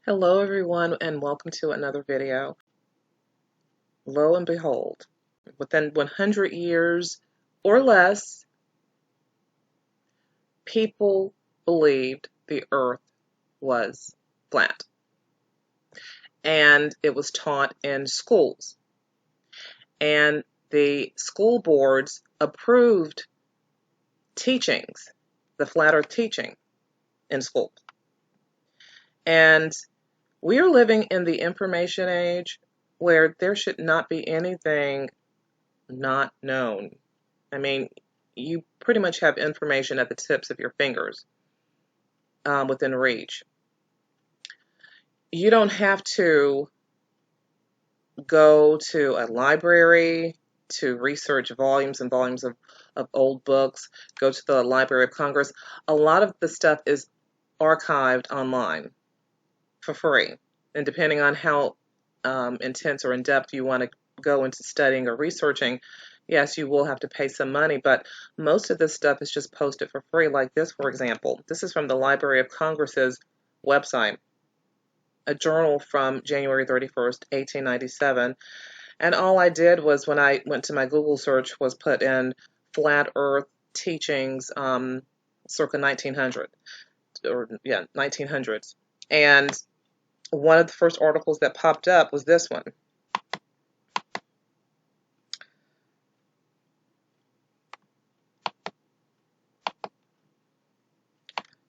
Hello everyone and welcome to another video. Lo and behold, within 100 years or less, people believed the earth was flat. And it was taught in schools. And the school boards approved teachings, the flat earth teaching in schools. And we are living in the information age where there should not be anything not known. I mean, you pretty much have information at the tips of your fingers within reach. You don't have to go to a library to research volumes and volumes of old books, go to the Library of Congress. A lot of the stuff is archived online for free. And depending on how intense or in-depth you want to go into studying or researching, yes, you will have to pay some money, but most of this stuff is just posted for free, like this, for example. This is from the Library of Congress's website, a journal from January 31st, 1897. And all I did was, when I went to my Google search, was put in flat earth teachings circa 1900, or yeah, 1900s. And one of the first articles that popped up was this one.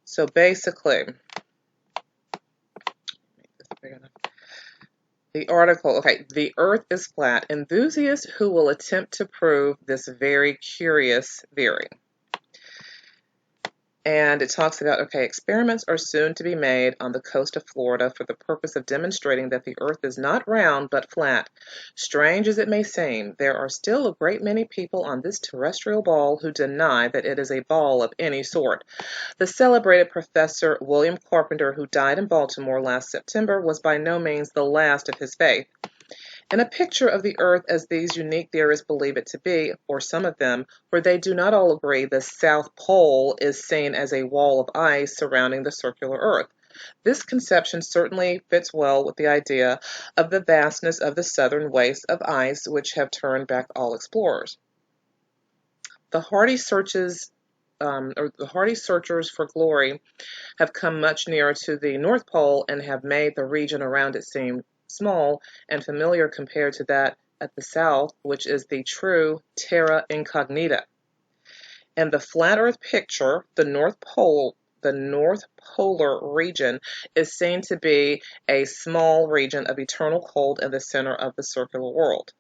So basically, the article, okay, the earth is flat. Enthusiasts who will attempt to prove this very curious theory. And it talks about, okay, experiments are soon to be made on the coast of Florida for the purpose of demonstrating that the earth is not round but flat. Strange as it may seem, there are still a great many people on this terrestrial ball who deny that it is a ball of any sort. The celebrated Professor William Carpenter, who died in Baltimore last September, was by no means the last of his faith. In a picture of the earth as these unique theorists believe it to be, or some of them, where they do not all agree, the South Pole is seen as a wall of ice surrounding the circular earth. This conception certainly fits well with the idea of the vastness of the southern wastes of ice which have turned back all explorers. The hardy searchers for glory have come much nearer to the North Pole and have made the region around it seem small and familiar compared to that at the south, which is the true terra incognita. In the flat earth picture, the North Polar region is seen to be a small region of eternal cold in the center of the circular world.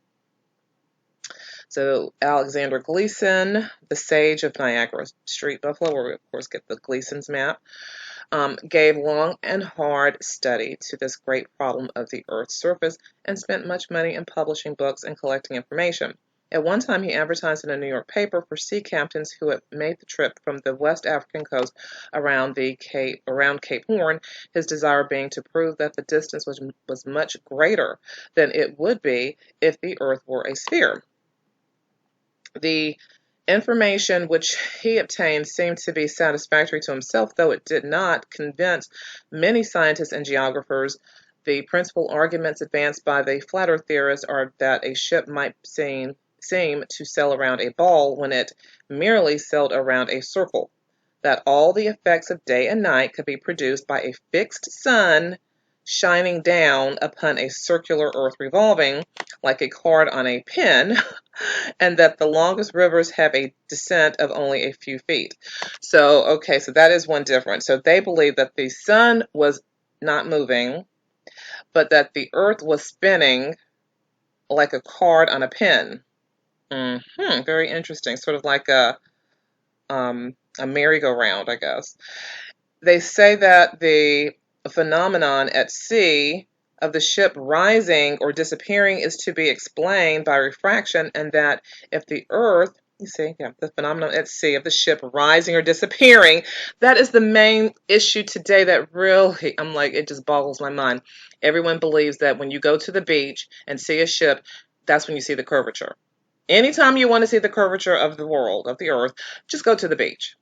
So Alexander Gleason, the sage of Niagara Street, Buffalo, where we of course get the Gleason's map, gave long and hard study to this great problem of the Earth's surface and spent much money in publishing books and collecting information. At one time, he advertised in a New York paper for sea captains who had made the trip from the West African coast around Cape Horn, his desire being to prove that the distance was much greater than it would be if the Earth were a sphere. The information which he obtained seemed to be satisfactory to himself, though it did not convince many scientists and geographers. The principal arguments advanced by the flat earth theorists are that a ship might seem to sail around a ball when it merely sailed around a circle, that all the effects of day and night could be produced by a fixed sun shining down upon a circular earth revolving like a card on a pin, and that the longest rivers have a descent of only a few feet. So, okay, so that is one difference. So they believe that the sun was not moving, but that the earth was spinning like a card on a pin. Very interesting. Sort of like a merry-go-round, I guess. They say that the phenomenon at sea of the ship rising or disappearing is to be explained by refraction, and that if the earth, the phenomenon at sea of the ship rising or disappearing, that is the main issue today that really, I'm like, it just boggles my mind. Everyone believes that when you go to the beach and see a ship, that's when you see the curvature. Anytime you want to see the curvature of the world, of the earth, just go to the beach.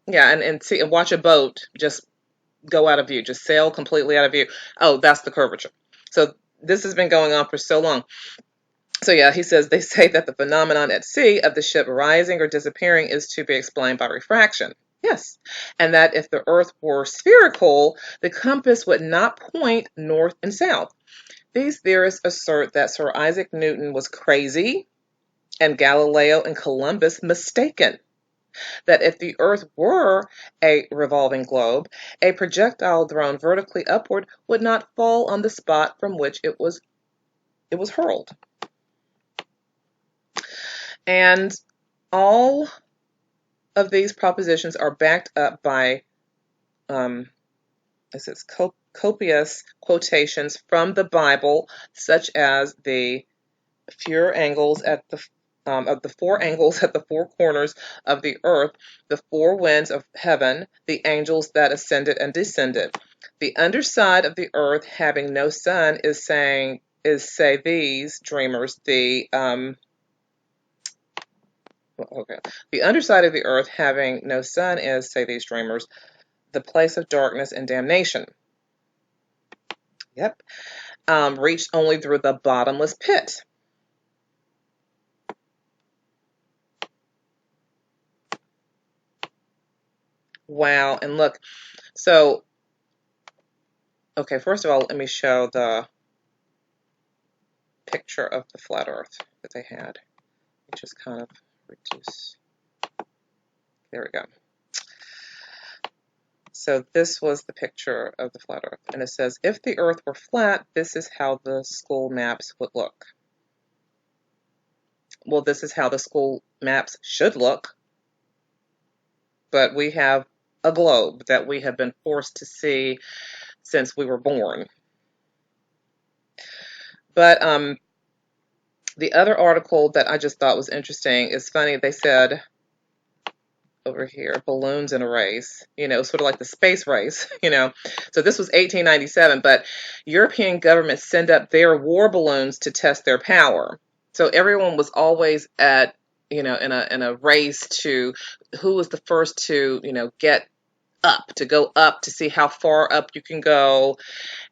Yeah, and watch a boat just go out of view, just sail completely out of view. Oh, that's the curvature. So this has been going on for so long. So yeah, he says they say that the phenomenon at sea of the ship rising or disappearing is to be explained by refraction. Yes, and that if the Earth were spherical, the compass would not point north and south. These theorists assert that Sir Isaac Newton was crazy and Galileo and Columbus mistaken. That if the Earth were a revolving globe, a projectile thrown vertically upward would not fall on the spot from which it was hurled. And all of these propositions are backed up by copious quotations from the Bible, such as the four angles at the four corners of the earth, the four winds of heaven, the angels that ascended and descended. The underside of the earth having no sun is say these dreamers, the underside of the earth having no sun is, say these dreamers, the place of darkness and damnation. Yep. Reached only through the bottomless pit. Wow. And look, so, okay, first of all, let me show the picture of the flat earth that they had. Just kind of reduce. There we go. So this was the picture of the flat earth. And it says, if the earth were flat, this is how the school maps would look. Well, this is how the school maps should look. But we have a globe that we have been forced to see since we were born. But the other article that I just thought was interesting is funny. They said over here, balloons in a race, sort of like the space race, So this was 1897, but European governments send up their war balloons to test their power. So everyone was always at, in a race to who was the first to, go up to see how far up you can go.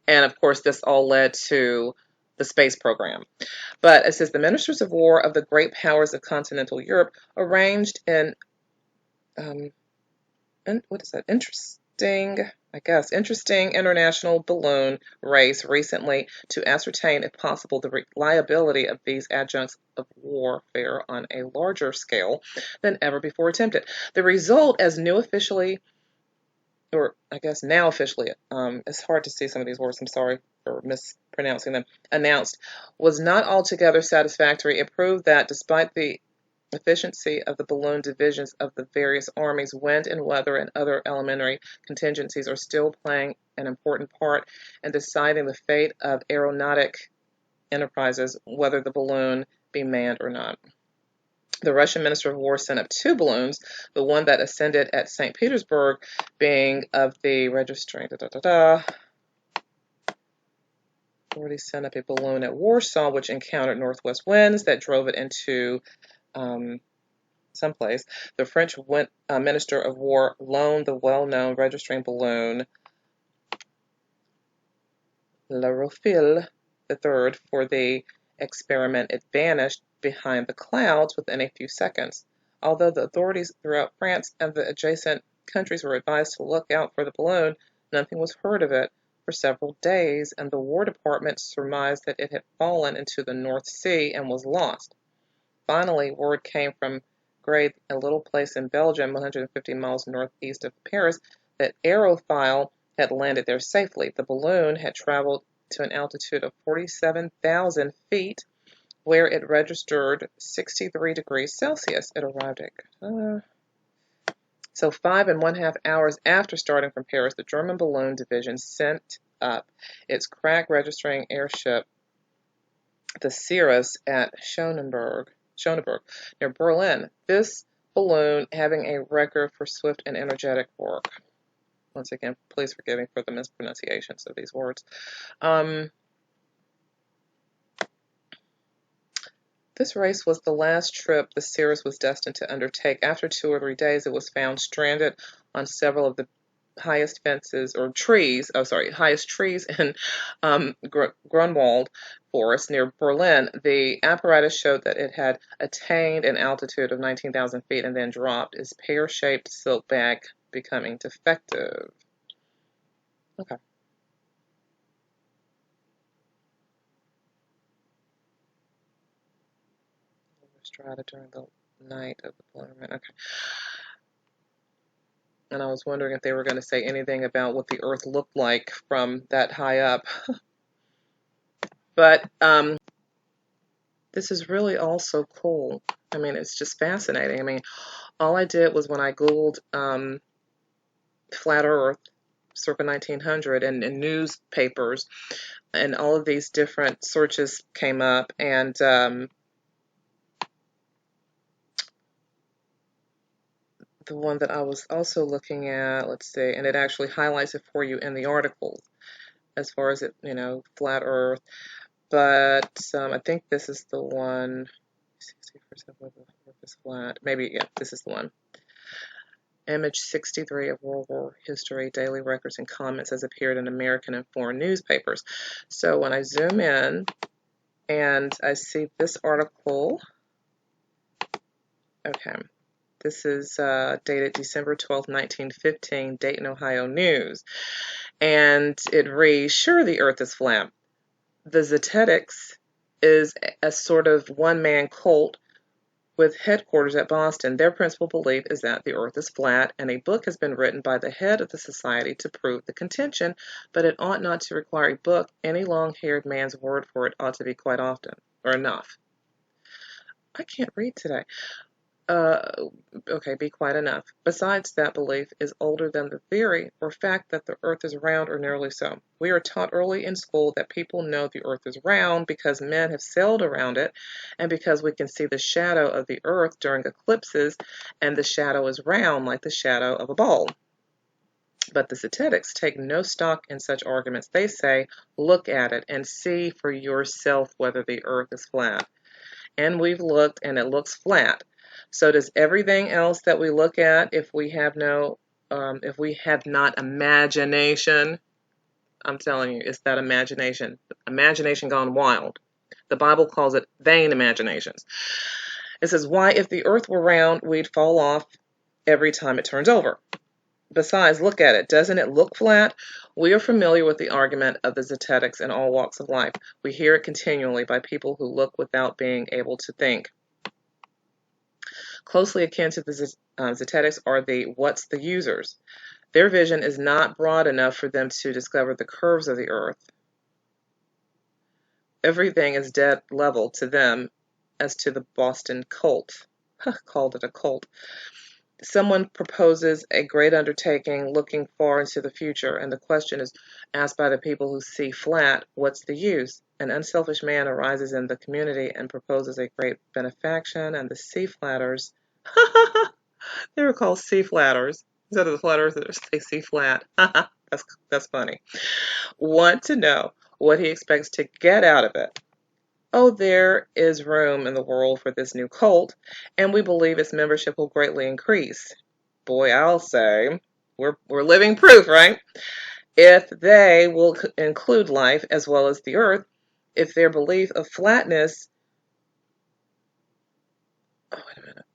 And of course, this all led to the space program. But it says the ministers of war of the great powers of continental Europe arranged in and what is that? Interesting international balloon race recently to ascertain, if possible, the reliability of these adjuncts of warfare on a larger scale than ever before attempted. The result, as now officially, it's hard to see some of these words, I'm sorry for mispronouncing them, announced, was not altogether satisfactory. It proved that despite the efficiency of the balloon divisions of the various armies, wind and weather and other elementary contingencies are still playing an important part in deciding the fate of aeronautic enterprises, whether the balloon be manned or not. The Russian Minister of War sent up two balloons, the one that ascended at St. Petersburg being of the registering. Already sent up a balloon at Warsaw, which encountered northwest winds that drove it into someplace. The French Minister of War loaned the well-known registering balloon La Rofille III for the experiment. It vanished behind the clouds within a few seconds. Although the authorities throughout France and the adjacent countries were advised to look out for the balloon, nothing was heard of it for several days, and the War Department surmised that it had fallen into the North Sea and was lost. Finally, word came from Grade, a little place in Belgium, 150 miles northeast of Paris, that aerophile had landed there safely. The balloon had traveled to an altitude of 47,000 feet, where it registered 63 degrees Celsius. It arrived at... So 5.5 hours after starting from Paris, the German balloon division sent up its crack registering airship, the Cirrus, at Schöneberg, near Berlin. This balloon having a record for swift and energetic work. Once again, please forgive me for the mispronunciations of these words. This race was the last trip the Cirrus was destined to undertake. After 2 or 3 days, it was found stranded on several of the highest fences or trees, highest trees in Grunwald Forest near Berlin, the apparatus showed that it had attained an altitude of 19,000 feet and then dropped, its pear-shaped silk bag becoming defective. Okay. Strata during the night of the plummet. Okay. And I was wondering if they were going to say anything about what the Earth looked like from that high up. But this is really all so cool. I mean, it's just fascinating. I mean, all I did was when I Googled Flat Earth circa 1900 and in newspapers, and all of these different searches came up, and the one that I was also looking at, let's see, and it actually highlights it for you in the articles as far as it, flat Earth. But I think this is the one. 60% of the Earth is flat. Maybe, yeah, this is the one. Image 63 of World War History, Daily Records and Comments has appeared in American and foreign newspapers. So when I zoom in and I see this article, okay, this is dated December 12, 1915, Dayton, Ohio News. And it reads, sure, the Earth is flat. The Zetetics is a sort of one-man cult with headquarters at Boston. Their principal belief is that the Earth is flat, and a book has been written by the head of the society to prove the contention, but it ought not to require a book. Any long-haired man's word for it ought to be quite often, or enough. I can't read today. Okay, be quite enough. Besides, that belief is older than the theory or fact that the Earth is round or nearly so. We are taught early in school that people know the Earth is round because men have sailed around it and because we can see the shadow of the Earth during eclipses, and the shadow is round like the shadow of a ball. But the Zetetics take no stock in such arguments. They say, look at it and see for yourself whether the Earth is flat. And we've looked and it looks flat. So does everything else that we look at, if we have not imagination, I'm telling you, it's that imagination gone wild. The Bible calls it vain imaginations. It says, why, if the earth were round, we'd fall off every time it turns over. Besides, look at it. Doesn't it look flat? We are familiar with the argument of the Zetetics in all walks of life. We hear it continually by people who look without being able to think. Closely akin to the Zetetics are the what's the users. Their vision is not broad enough for them to discover the curves of the earth. Everything is dead level to them, as to the Boston cult. Called it a cult. Someone proposes a great undertaking looking far into the future, and the question is asked by the people who see flat, what's the use? An unselfish man arises in the community and proposes a great benefaction, and the sea flatters, they were called sea flatters. Instead of the flat earthers, they see flat. That's funny. Want to know what he expects to get out of it. Oh, there is room in the world for this new cult, and we believe its membership will greatly increase. Boy, I'll say, we're living proof, right? If they will include life as well as the earth, if their belief of flatness,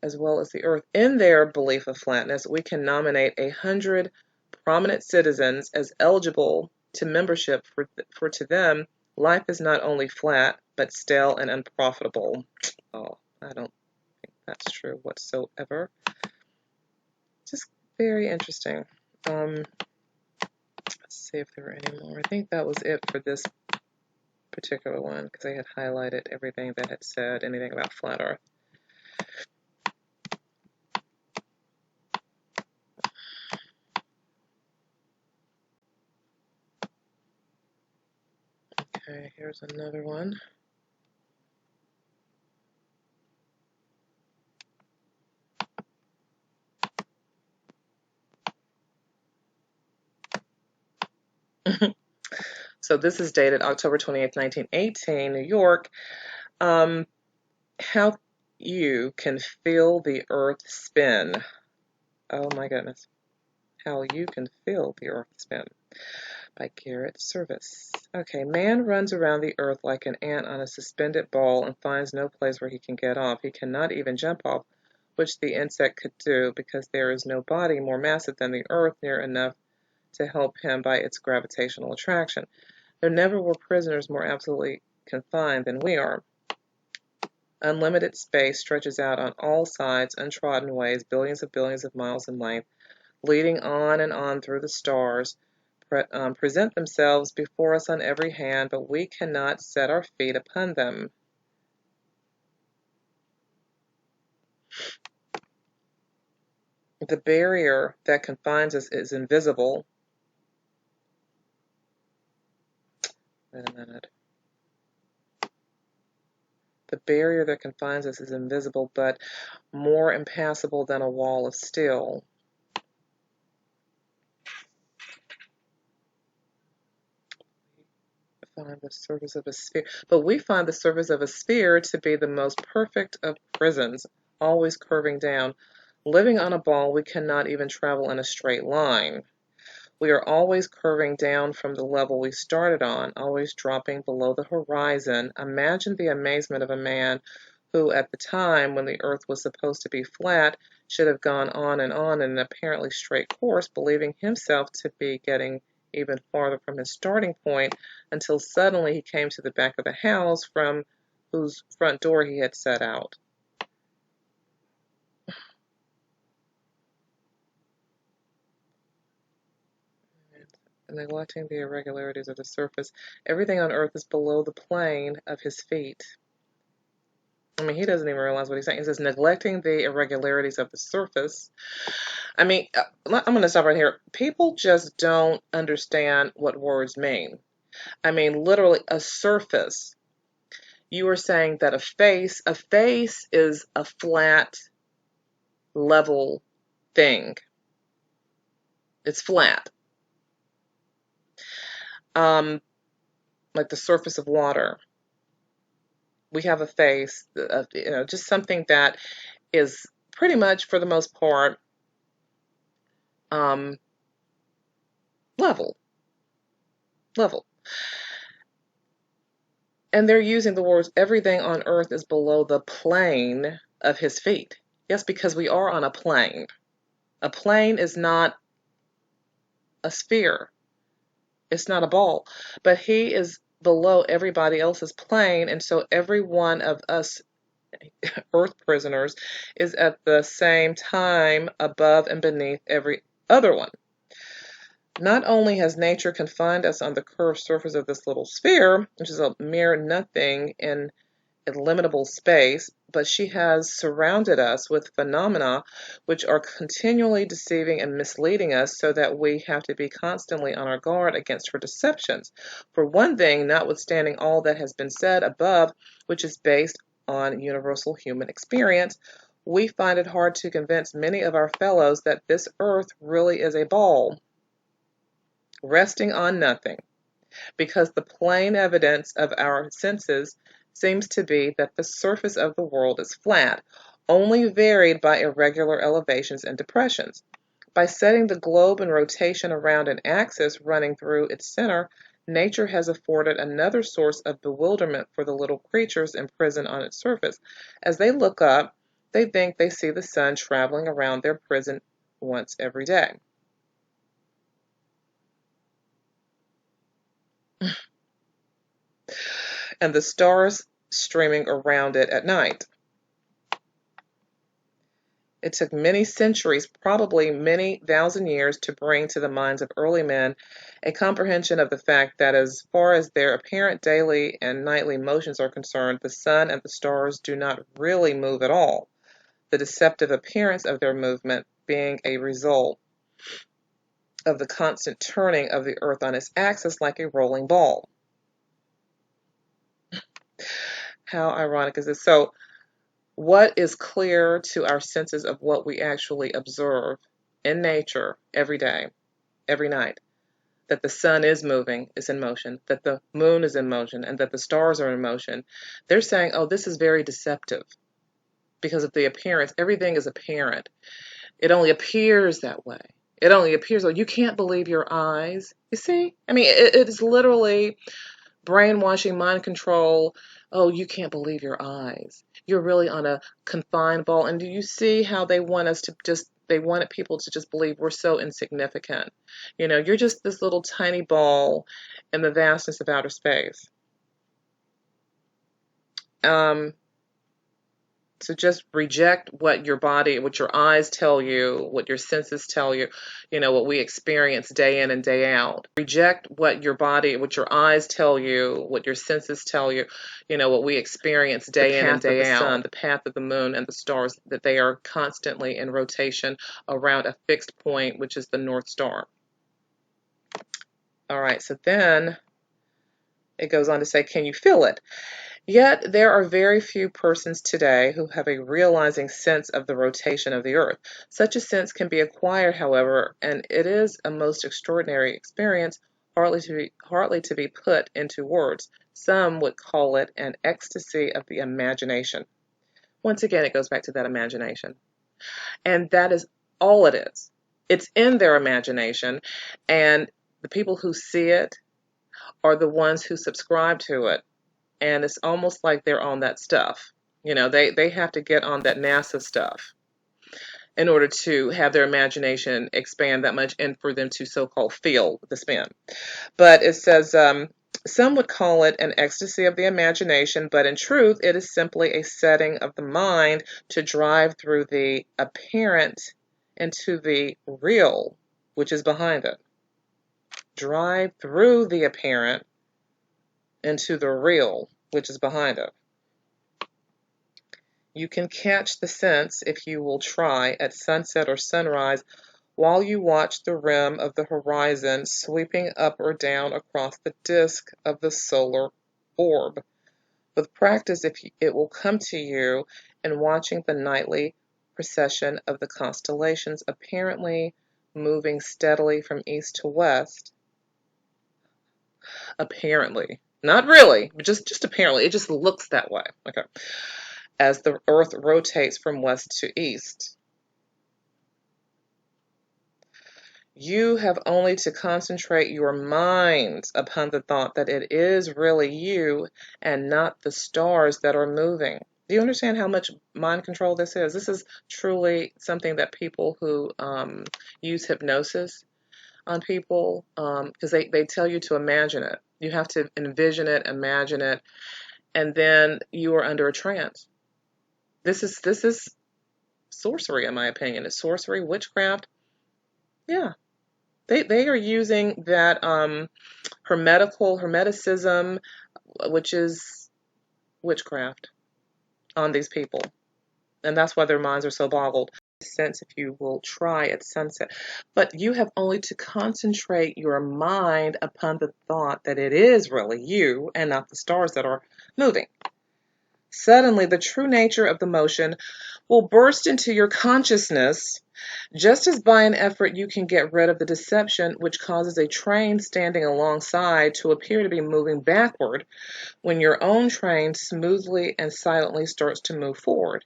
as well as the earth, in their belief of flatness, we can nominate 100 prominent citizens as eligible to membership, for to them, life is not only flat, but stale and unprofitable. Oh, I don't think that's true whatsoever. Just very interesting. Let's see if there were any more. I think that was it for this particular one, because I had highlighted everything that had said anything about flat earth. Okay, here's another one. So this is dated October 28th, 1918, New York. How you can feel the earth spin. Oh my goodness. How You Can Feel the Earth Spin by Garrett Service. Okay, man runs around the earth like an ant on a suspended ball and finds no place where he can get off. He cannot even jump off, which the insect could do because there is no body more massive than the earth near enough to help him by its gravitational attraction. There never were prisoners more absolutely confined than we are. Unlimited space stretches out on all sides, untrodden ways, billions of miles in length, leading on and on through the stars, present themselves before us on every hand, but we cannot set our feet upon them. The barrier that confines us is invisible. Wait a minute. The barrier that confines us is invisible, but more impassable than a wall of steel. Find the surface of a sphere, but we find the surface of a sphere to be the most perfect of prisons, always curving down. Living on a ball, we cannot even travel in a straight line. We are always curving down from the level we started on, always dropping below the horizon. Imagine the amazement of a man who, at the time when the earth was supposed to be flat, should have gone on in an apparently straight course, believing himself to be getting even farther from his starting point, until suddenly he came to the back of the house from whose front door he had set out. Neglecting the irregularities of the surface. Everything on earth is below the plane of his feet. I mean, he doesn't even realize what he's saying. He says, neglecting the irregularities of the surface. I mean, I'm going to stop right here. People just don't understand what words mean. I mean, literally, a surface. You are saying that a face is a flat, level thing. It's flat. Like the surface of water. We have a face, just something that is pretty much, for the most part, level. And they're using the words, everything on earth is below the plane of his feet. Yes, because we are on a plane. A plane is not a sphere. It's not a ball. But he is below everybody else's plane, and so every one of us earth prisoners is at the same time above and beneath every other one. Not only has nature confined us on the curved surface of this little sphere, which is a mere nothing in illimitable space, but she has surrounded us with phenomena which are continually deceiving and misleading us, so that we have to be constantly on our guard against her deceptions. For one thing, notwithstanding all that has been said above, which is based on universal human experience, we find it hard to convince many of our fellows that this earth really is a ball, resting on nothing, because the plain evidence of our senses seems to be that the surface of the world is flat, only varied by irregular elevations and depressions. By setting the globe in rotation around an axis running through its center, nature has afforded another source of bewilderment for the little creatures imprisoned on its surface. As they look up, they think they see the sun traveling around their prison once every day. And the stars streaming around it at night. It took many centuries, probably many thousand years, to bring to the minds of early men a comprehension of the fact that as far as their apparent daily and nightly motions are concerned, the sun and the stars do not really move at all, the deceptive appearance of their movement being a result of the constant turning of the earth on its axis like a rolling ball. How ironic is this? So, what is clear to our senses of what we actually observe in nature every day, every night? That the sun is moving, is in motion, that the moon is in motion, and that the stars are in motion. They're saying, oh, this is very deceptive because of the appearance. Everything is apparent. It only appears that way. It only appears, oh, you can't believe your eyes. You see? I mean, it is literally brainwashing, mind control. Oh, you can't believe your eyes. You're really on a confined ball. And do you see how they want us to they wanted people to just believe we're so insignificant. You know, you're just this little tiny ball in the vastness of outer space. So just reject what your body, what your eyes tell you, what your senses tell you, what we experience day in and day out. Reject what your body, what your eyes tell you, what your senses tell you, what we experience day in and day out. The sun, the path of the moon, and the stars, that they are constantly in rotation around a fixed point, which is the North Star. All right, so then it goes on to say, can you feel it? Yet there are very few persons today who have a realizing sense of the rotation of the earth. Such a sense can be acquired, however, and it is a most extraordinary experience, hardly to be put into words. Some would call it an ecstasy of the imagination. Once again, it goes back to that imagination. And that is all it is. It's in their imagination, and the people who see it are the ones who subscribe to it. And it's almost like they're on that stuff. They have to get on that NASA stuff in order to have their imagination expand that much and for them to so-called feel the spin. But it says, some would call it an ecstasy of the imagination, but in truth, it is simply a setting of the mind to drive through the apparent into the real, which is behind it. Drive through the apparent into the real, which is behind it. You can catch the sense, if you will try, at sunset or sunrise, while you watch the rim of the horizon sweeping up or down across the disk of the solar orb. With practice, it will come to you in watching the nightly procession of the constellations apparently moving steadily from east to west. Apparently. Not really, but just apparently. It just looks that way. Okay. As the earth rotates from west to east. You have only to concentrate your mind upon the thought that it is really you and not the stars that are moving. Do you understand how much mind control this is? This is truly something that people who use hypnosis on people, because they tell you to imagine it. You have to envision it, imagine it, and then you are under a trance. This is sorcery, in my opinion. It's sorcery, witchcraft. Yeah. They are using that hermeticism, which is witchcraft, on these people. And that's why their minds are so boggled. Sense, if you will try at sunset. But you have only to concentrate your mind upon the thought that it is really you and not the stars that are moving. Suddenly, the true nature of the motion will burst into your consciousness, just as by an effort you can get rid of the deception which causes a train standing alongside to appear to be moving backward when your own train smoothly and silently starts to move forward.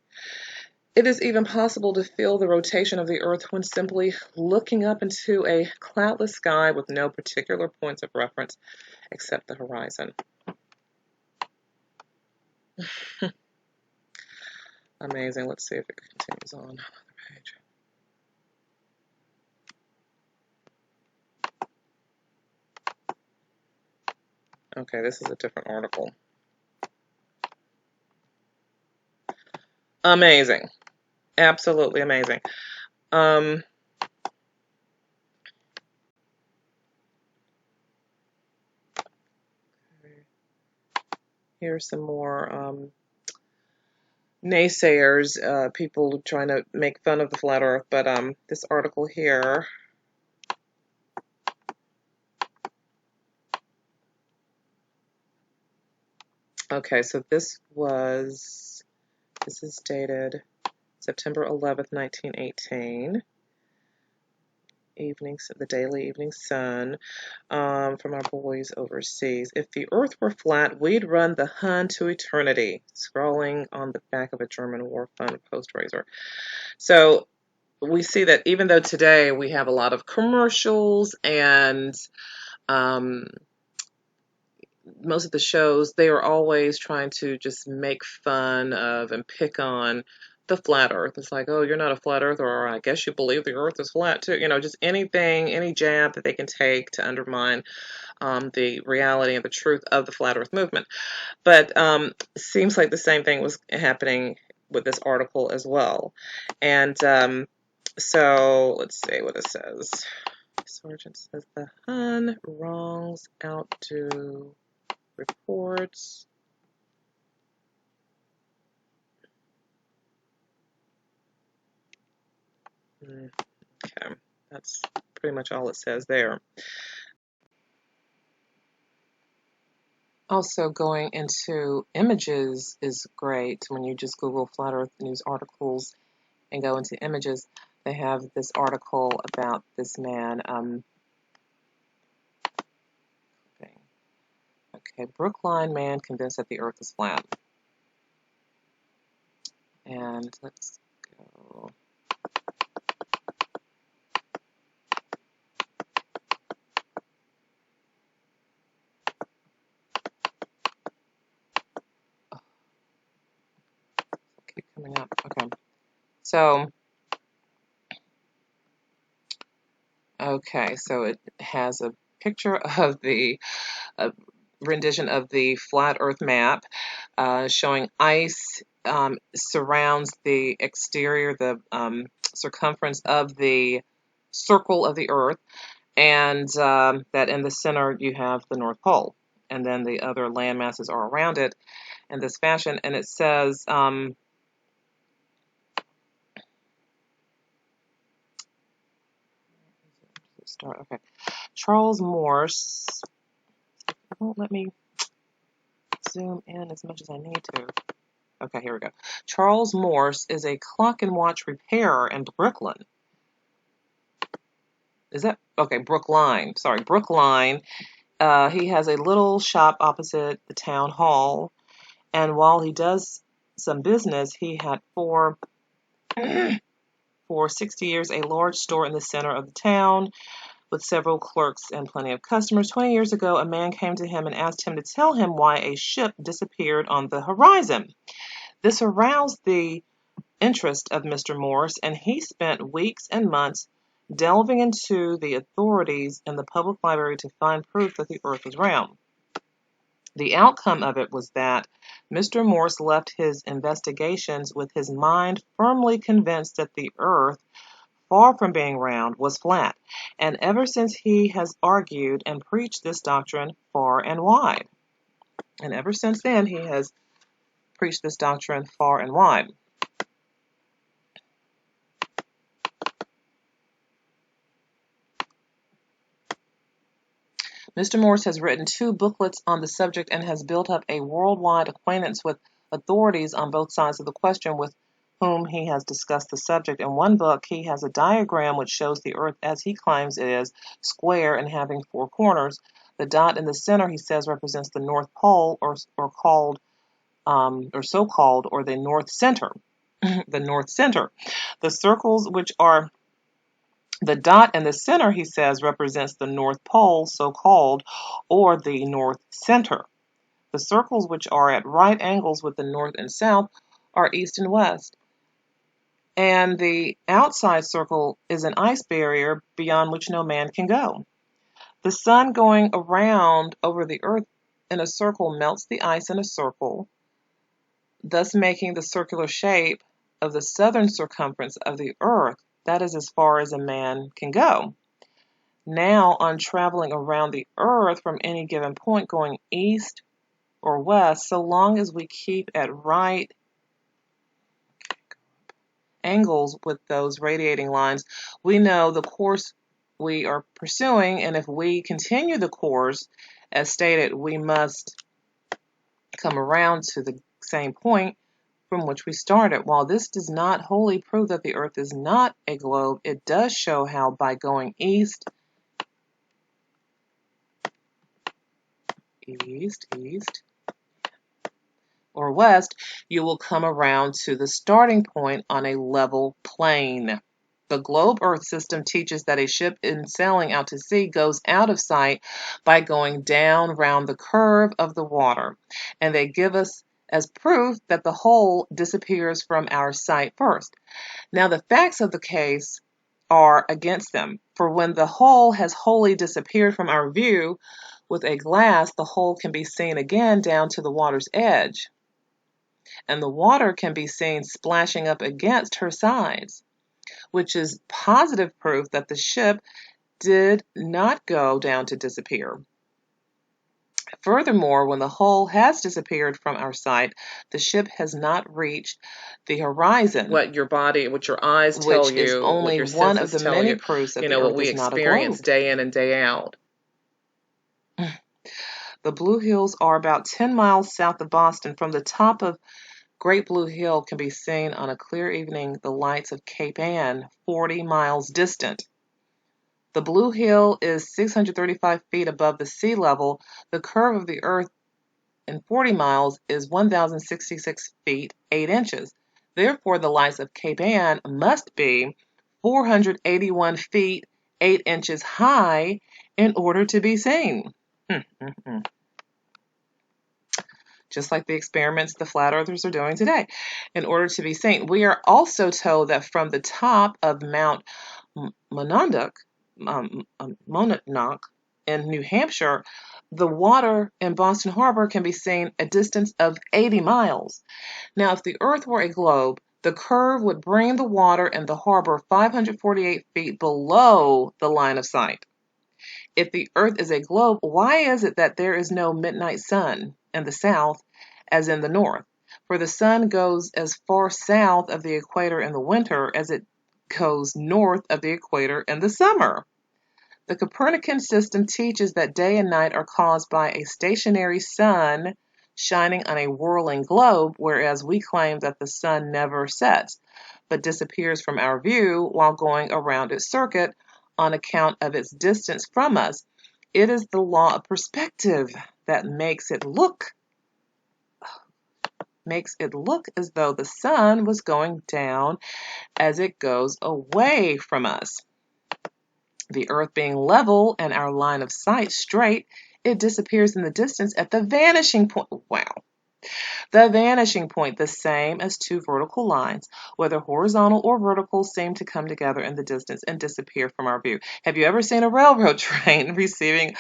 It is even possible to feel the rotation of the earth when simply looking up into a cloudless sky with no particular points of reference except the horizon. Amazing. Let's see if it continues on another page. Okay, this is a different article. Amazing. Absolutely amazing. Here's some more naysayers, people trying to make fun of the flat earth, but this article here, okay, so this is dated September 11th, 1918, the Daily Evening Sun, from our boys overseas. If the earth were flat, we'd run the Hun to eternity, scrawling on the back of a German war fund post raiser. So we see that even though today we have a lot of commercials and um, most of the shows, they are always trying to just make fun of and pick on the flat earth. It's like, oh, you're not a flat earther, or I guess you believe the earth is flat too. Just anything, any jab that they can take to undermine the reality and the truth of the flat earth movement. But it seems like the same thing was happening with this article as well. And so let's see what it says. Sergeant says the Hun wrongs outdo reports. Okay, that's pretty much all it says there. Also, going into images is great. When you just Google flat earth news articles and go into images, they have this article about this man. Okay, Brookline man convinced that the earth is flat. And let's go. Keep coming up. Okay. So, it has a picture of the rendition of the flat Earth map, showing ice surrounds the exterior, the circumference of the circle of the Earth, and that in the center you have the North Pole, and then the other land masses are around it in this fashion. And it says, okay, Charles Morse. It won't let me zoom in as much as I need to. Okay, here we go. Charles Morse is a clock and watch repairer in Brookline. Is that okay? Brookline. Sorry, Brookline. He has a little shop opposite the town hall, and while he does some business, he had for 60 years a large store in the center of the town with several clerks and plenty of customers. 20 years ago, a man came to him and asked him to tell him why a ship disappeared on the horizon. This aroused the interest of Mr. Morse, and he spent weeks and months delving into the authorities in the public library to find proof that the earth was round. The outcome of it was that Mr. Morse left his investigations with his mind firmly convinced that the earth, far from being round, was flat, and ever since he has argued and preached this doctrine far and wide. And ever since then, he has preached this doctrine far and wide. Mr. Morse has written 2 booklets on the subject and has built up a worldwide acquaintance with authorities on both sides of the question with whom he has discussed the subject. In one book, he has a diagram which shows the earth as he claims it is, square and having 4 corners. The dot in the center, he says, represents the North Pole, or so-called, or the North Center. The North Center. The circles which are the dot in the center, he says, represents the North Pole, so-called, or the North Center. The circles which are at right angles with the North and South are East and West. And the outside circle is an ice barrier beyond which no man can go. The sun going around over the earth in a circle melts the ice in a circle, thus making the circular shape of the southern circumference of the earth. That is as far as a man can go. Now, on traveling around the earth from any given point going east or west, so long as we keep at right angles with those radiating lines, we know the course we are pursuing, and if we continue the course, as stated, we must come around to the same point from which we started. While this does not wholly prove that the earth is not a globe, it does show how by going east, or west, you will come around to the starting point on a level plane. The globe Earth system teaches that a ship in sailing out to sea goes out of sight by going down round the curve of the water, and they give us as proof that the whole disappears from our sight first. Now, the facts of the case are against them, for when the whole has wholly disappeared from our view, with a glass, the whole can be seen again down to the water's edge, and the water can be seen splashing up against her sides, which is positive proof that the ship did not go down to disappear. Furthermore, when the whole has disappeared from our sight, the ship has not reached the horizon. What your eyes tell you, which is only one of the many proofs that the Earth is not a globe. What we experience day in and day out. The Blue Hills are about 10 miles south of Boston. From the top of Great Blue Hill can be seen on a clear evening the lights of Cape Ann, 40 miles distant. The Blue Hill is 635 feet above the sea level. The curve of the Earth in 40 miles is 1,066 feet, 8 inches. Therefore, the lights of Cape Ann must be 481 feet, 8 inches high in order to be seen. Just like the experiments the flat earthers are doing today, in order to be seen. We are also told that from the top of Mount Monadnock in New Hampshire, the water in Boston Harbor can be seen a distance of 80 miles. Now, if the Earth were a globe, the curve would bring the water in the harbor 548 feet below the line of sight. If the Earth is a globe, why is it that there is no midnight sun in the south as in the north? For the sun goes as far south of the equator in the winter as it goes north of the equator in the summer. The Copernican system teaches that day and night are caused by a stationary sun shining on a whirling globe, whereas we claim that the sun never sets, but disappears from our view while going around its circuit on account of its distance from us. It is the law of perspective that makes it look as though the sun was going down as it goes away from us. The Earth being level and our line of sight straight, it disappears in the distance at the vanishing point. Wow. The vanishing point, the same as two vertical lines, whether horizontal or vertical, seem to come together in the distance and disappear from our view. Have you ever seen a railroad train receding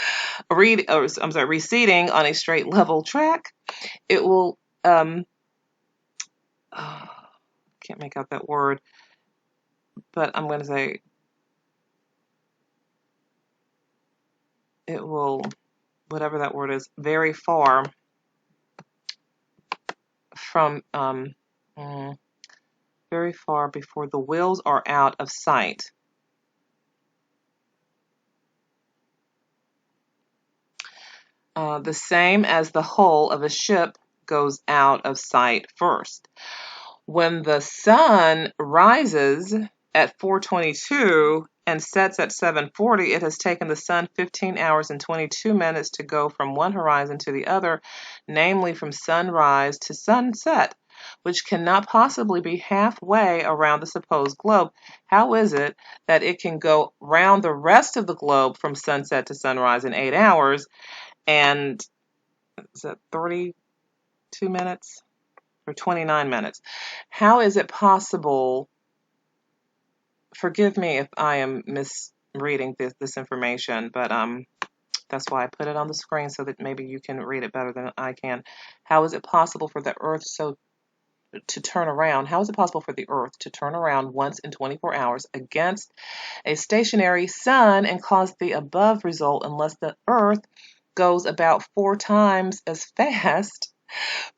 on a straight level track? It will, can't make out that word, but I'm going to say it will, whatever that word is, very far from, very far before the wheels are out of sight. The same as the hull of a ship goes out of sight first. When the sun rises at 4:22 and sets at 7:40, it has taken the sun 15 hours and 22 minutes to go from one horizon to the other, namely from sunrise to sunset, which cannot possibly be halfway around the supposed globe. How is it that it can go round the rest of the globe from sunset to sunrise in 8 hours? And is that 32 minutes or 29 minutes? How is it possible? Forgive me if I am misreading this information, but that's why I put it on the screen so that maybe you can read it better than I can. How is it possible for the Earth to turn around? How is it possible for the Earth to turn around once in 24 hours against a stationary sun and cause the above result unless the Earth goes about 4 times as fast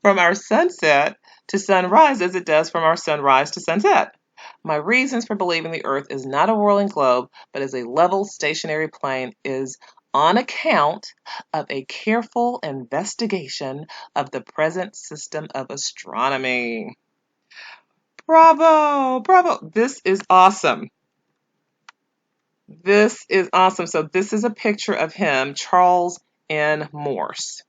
from our sunset to sunrise as it does from our sunrise to sunset? My reasons for believing the Earth is not a whirling globe, but is a level stationary plane is on account of a careful investigation of the present system of astronomy. Bravo! Bravo! This is awesome. This is awesome. So this is a picture of him, Charles N. Morse.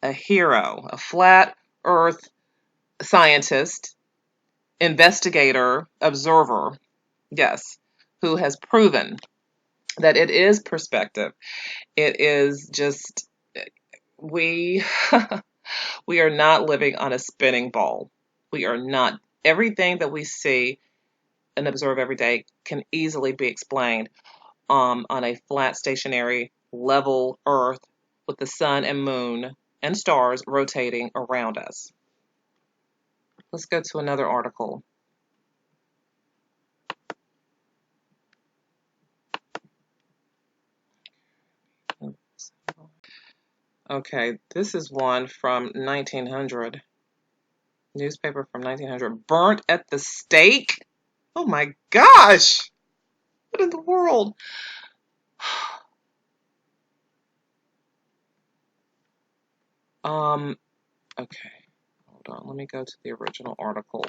A hero, a flat earth scientist investigator, observer, yes, who has proven that it is perspective. It is just, we we are not living on a spinning ball. We are not. Everything that we see and observe every day can easily be explained on a flat, stationary, level Earth with the sun and moon and stars rotating around us. Let's go to another article. Okay, this is one from 1900. Newspaper from 1900. Burnt at the stake? Oh my gosh! What in the world? Okay. Hold on. Let me go to the original article.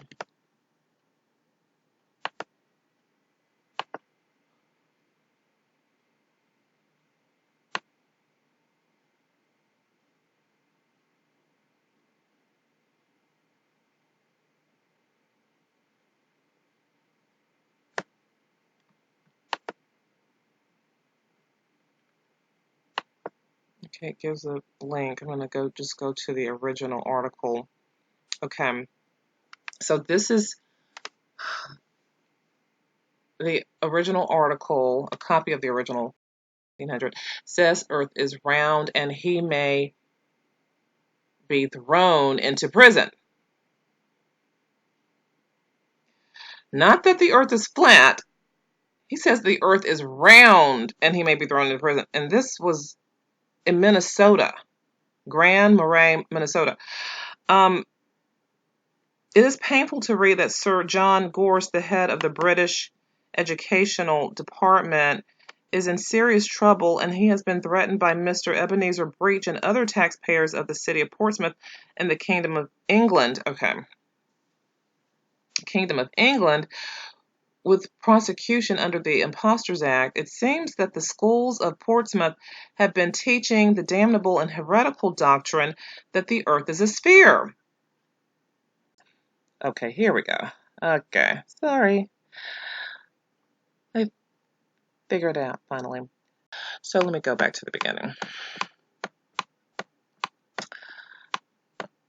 Okay, it gives a link. I'm gonna go to the original article. Okay. So this is the original article, a copy of the original 1900, says Earth is round and he may be thrown into prison. Not that the Earth is flat. He says the Earth is round and he may be thrown into prison. And this was in Minnesota, Grand Marais, Minnesota. It is painful to read that Sir John Gorse, the head of the British Educational Department, is in serious trouble, and he has been threatened by Mr. Ebenezer Breach and other taxpayers of the city of Portsmouth and the Kingdom of England. Okay. Kingdom of England with prosecution under the Impostors Act. It seems that the schools of Portsmouth have been teaching the damnable and heretical doctrine that the earth is a sphere. Okay, here we go. Okay, sorry. I figured it out finally. So let me go back to the beginning.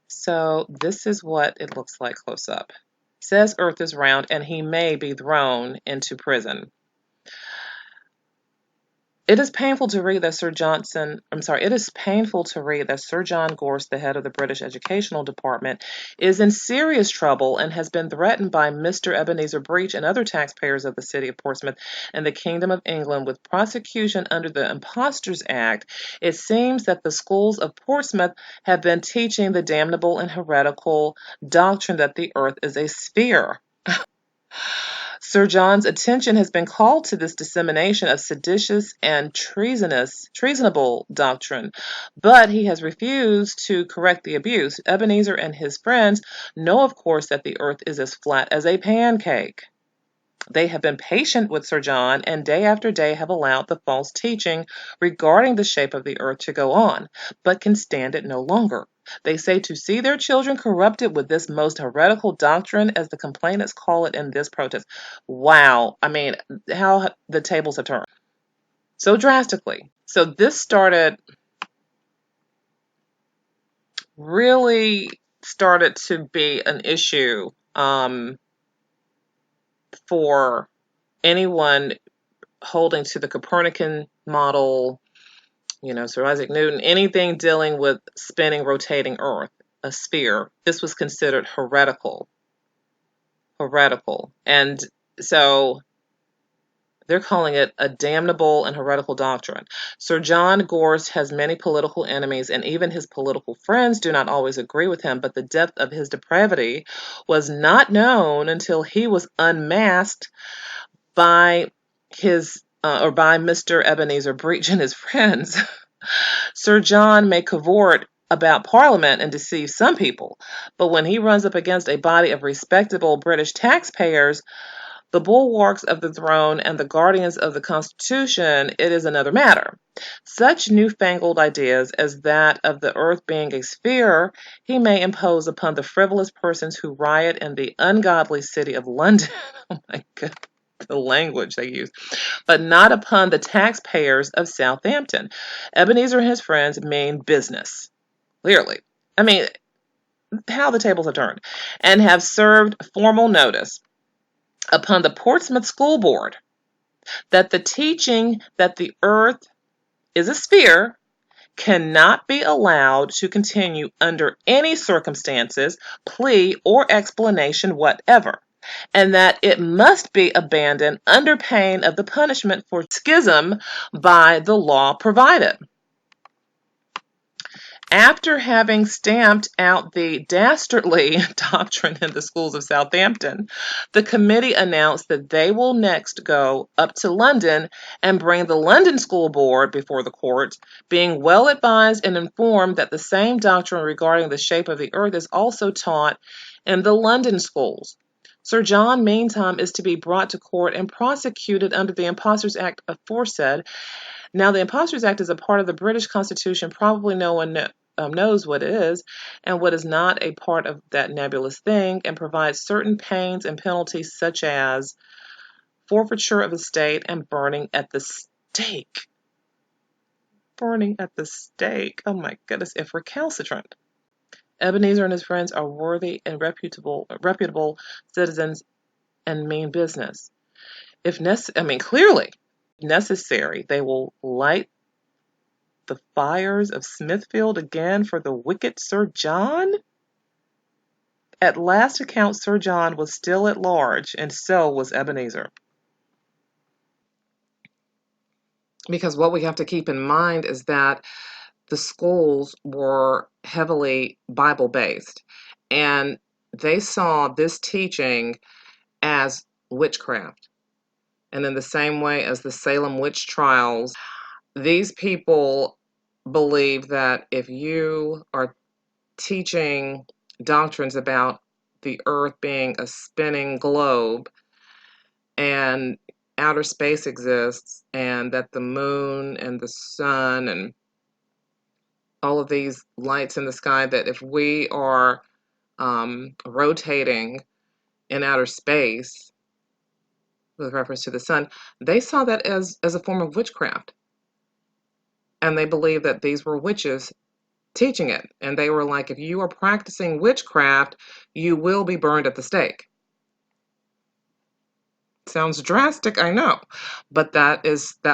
So this is what it looks like close up. It says Earth is round and he may be thrown into prison. It is painful to read that Sir John Gorse, the head of the British Educational Department, is in serious trouble and has been threatened by Mr. Ebenezer Breach and other taxpayers of the city of Portsmouth and the Kingdom of England with prosecution under the Impostors Act. It seems that the schools of Portsmouth have been teaching the damnable and heretical doctrine that the earth is a sphere. Sir John's attention has been called to this dissemination of seditious and treasonable doctrine, but he has refused to correct the abuse. Ebenezer and his friends know, of course, that the earth is as flat as a pancake. They have been patient with Sir John and day after day have allowed the false teaching regarding the shape of the earth to go on, but can stand it no longer. They say to see their children corrupted with this most heretical doctrine, as the complainants call it in this protest. Wow. I mean, how the tables have turned so drastically. So this really started to be an issue for anyone holding to the Copernican model, Sir Isaac Newton, anything dealing with spinning, rotating Earth, a sphere. This was considered heretical. And so they're calling it a damnable and heretical doctrine. Sir John Gorse has many political enemies, and even his political friends do not always agree with him, but the depth of his depravity was not known until he was unmasked by by Mr. Ebenezer Breach and his friends. Sir John may cavort about Parliament and deceive some people, but when he runs up against a body of respectable British taxpayers, The bulwarks of the throne and the guardians of the Constitution, it is another matter. Such newfangled ideas as that of the earth being a sphere he may impose upon the frivolous persons who riot in the ungodly city of London. Oh my God, the language they use. But not upon the taxpayers of Southampton. Ebenezer and his friends mean business. Clearly. I mean, how the tables have turned. And have served formal notice upon the Portsmouth School Board that the teaching that the earth is a sphere cannot be allowed to continue under any circumstances, plea, or explanation whatever, and that it must be abandoned under pain of the punishment for schism by the law provided. After having stamped out the dastardly doctrine in the schools of Southampton, the committee announced that they will next go up to London and bring the London School Board before the court, being well advised and informed that the same doctrine regarding the shape of the earth is also taught in the London schools. Sir John, meantime, is to be brought to court and prosecuted under the Impostors Act aforesaid. Now, the Impostors Act is a part of the British Constitution. Probably no one knows what it is and what is not a part of that nebulous thing, and provides certain pains and penalties such as forfeiture of estate and burning at the stake. Burning at the stake. Oh my goodness, if recalcitrant. Ebenezer and his friends are worthy and reputable citizens and mean business. Clearly necessary, they will light the fires of Smithfield again for the wicked Sir John? At last account, Sir John was still at large, and so was Ebenezer. Because what we have to keep in mind is that the schools were heavily Bible-based, and they saw this teaching as witchcraft. And in the same way as the Salem witch trials, these people believe that if you are teaching doctrines about the earth being a spinning globe and outer space exists, and that the moon and the sun and all of these lights in the sky, that if we are rotating in outer space with reference to the sun, they saw that as a form of witchcraft. And they believed that these were witches teaching it. And they were like, if you are practicing witchcraft, you will be burned at the stake. Sounds drastic, I know, but that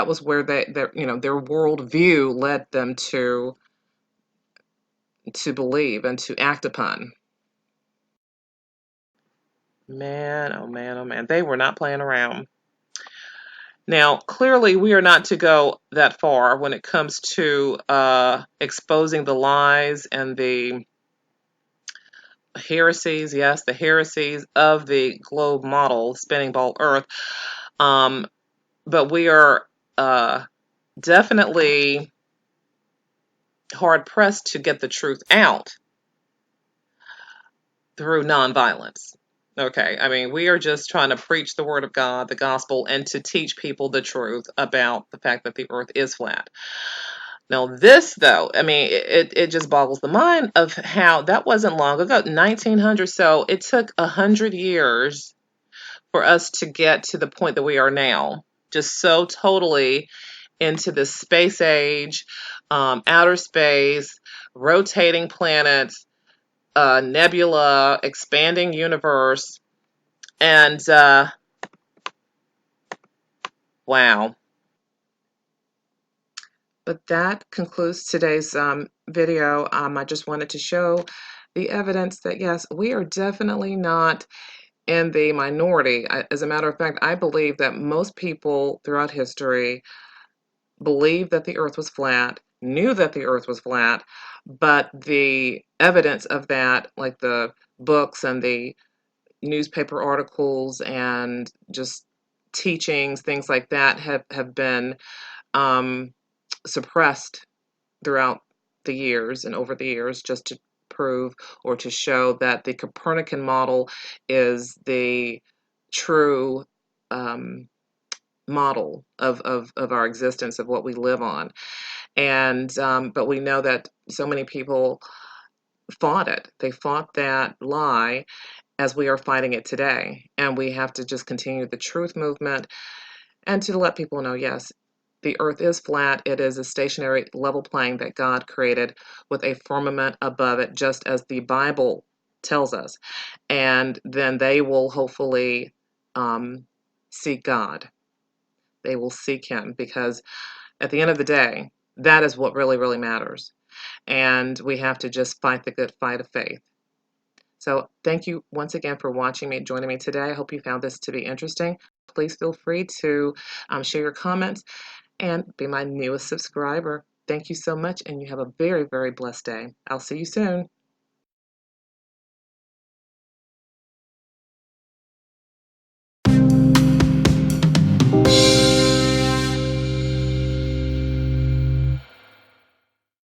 was where their worldview led them to believe and to act upon. Man, oh man, oh man, they were not playing around. Now, clearly, we are not to go that far when it comes to exposing the lies and the heresies, yes, the heresies of the globe model, spinning ball Earth. But we are definitely hard-pressed to get the truth out through nonviolence. Okay, I mean, we are just trying to preach the word of God, the gospel, and to teach people the truth about the fact that the earth is flat. Now, this, though, I mean, it just boggles the mind of how that wasn't long ago, 1900. So it took 100 years for us to get to the point that we are now, just so totally into the space age, outer space, rotating planets, nebula, expanding universe, and wow. But that concludes today's video. I just wanted to show the evidence that, yes, we are definitely not in the minority. As a matter of fact, I believe that most people throughout history believed that the earth was flat, knew that the earth was flat, but the evidence of that, like the books and the newspaper articles and just teachings, things like that, have been suppressed throughout the years and over the years, just to prove or to show that the Copernican model is the true model of our existence, of what we live on. And but we know that so many people fought it. They fought that lie as we are fighting it today. And we have to just continue the truth movement and to let people know, yes, the earth is flat. It is a stationary level plane that God created with a firmament above it, just as the Bible tells us. And then they will hopefully seek God. They will seek Him, because at the end of the day, that is what really, really matters. And we have to just fight the good fight of faith. So thank you once again for watching me and joining me today. I hope you found this to be interesting. Please feel free to share your comments and be my newest subscriber. Thank you so much, and you have a very, very blessed day. I'll see you soon.